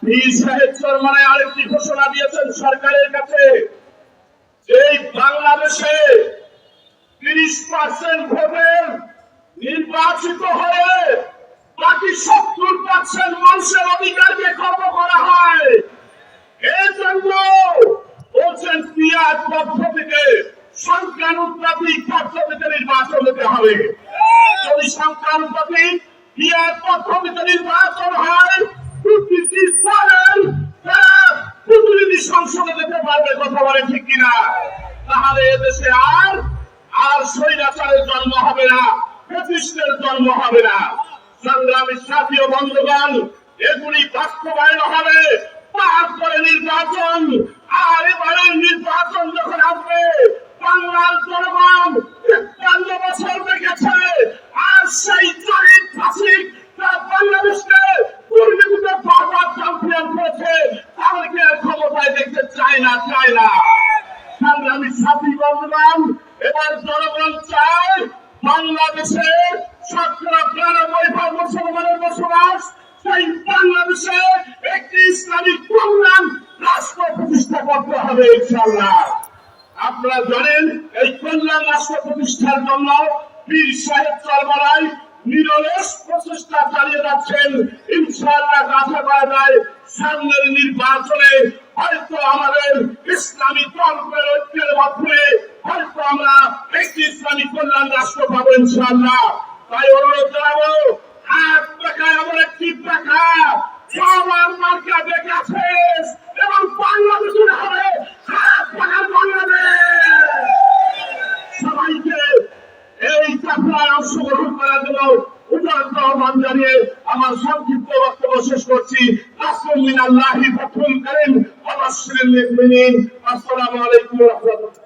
পীর সাহেব চরমনে আরেকটি ঘোষণা দিয়েছেন সরকারের কাছে, যে বাংলাদেশে 30% ভোটের নির্বাচিত হয়ে বাকি 70% মানুষের অধিকারকে খর্ব করা হয়। এর জন্য বলছেন পিয়ার পদ্ধতিতে, সংখ্যানুপাতিক পদ্ধতিতে নির্বাচন হতে হবে। যদি সংখ্যানুপাতিক পিয়ার পদ্ধতিতে নির্বাচন হয়, প্রতিটি দলের প্রতিনিধি সংসদে যেতে পারবে, কথা বলে ঠিক কিনা? তাহলে এদেশে আর স্বৈরাচারের জন্ম হবে না, ফ্যাসিস্টের জন্ম হবে না। সংগ্রামী সাথী ও বন্ধুগণ, এগুলি বাস্তবায়ন হবে তারপরে নির্বাচন। আর এবারের নির্বাচন যখন আসবে, বাংলার জনগণ ৫৩ বছর দেখেছে, আর সেই জরিপ ফাঁসিক বাংলাদেশকে দুর্নীতিতে বারবার চ্যাম্পিয়ন করেছে, তাদেরকে ক্ষমতায় দেখতে চায় না। সংগ্রামী সাথী বন্ধুগণ, এবার জনগণ চায় বাংলাদেশে ৯৭% মুসলমানের বসবাস, সেই বাংলাদেশে একটি ইসলামিক কল্যাণ রাষ্ট্র প্রতিষ্ঠা করতে হবে ইনশাআল্লাহ। আপনারা জানেন, এই কল্যাণ রাষ্ট্র প্রতিষ্ঠার জন্য পীর সাহেব চরমনায় নিরলস প্রচেষ্টা চালিয়ে যাচ্ছেন। ইনশাআল্লাহ আশা করা যায় সামনের নির্বাচনে হয়তো আমাদের ইসলামী দলগুলোর ঐক্যের মাধ্যমে হয়তো আমরা একটি ইসলামী কল্যাণ রাষ্ট্র পাবো ইনশাআল্লাহ। তাই অনুরোধ জানাবো, হাত দেখায় আমার একটি দেখা, সবার মার্কা দেখাছে এবং বাংলাদেশের হবে হাত দেখার বাংলাদেশ। সবাইকে এই যাত্রায় অংশগ্রহণ করার জন্য উদারতা আহ্বান জানিয়ে আমার সংক্ষিপ্ত বক্তব্য শেষ করছি। আসসালামু আলাইকুম ওয়া রাহমাতুল্লাহি ওয়া বারাকাতুহু। আসসালামু আলাইকুম ওয়া রাহমাতুল্লাহ।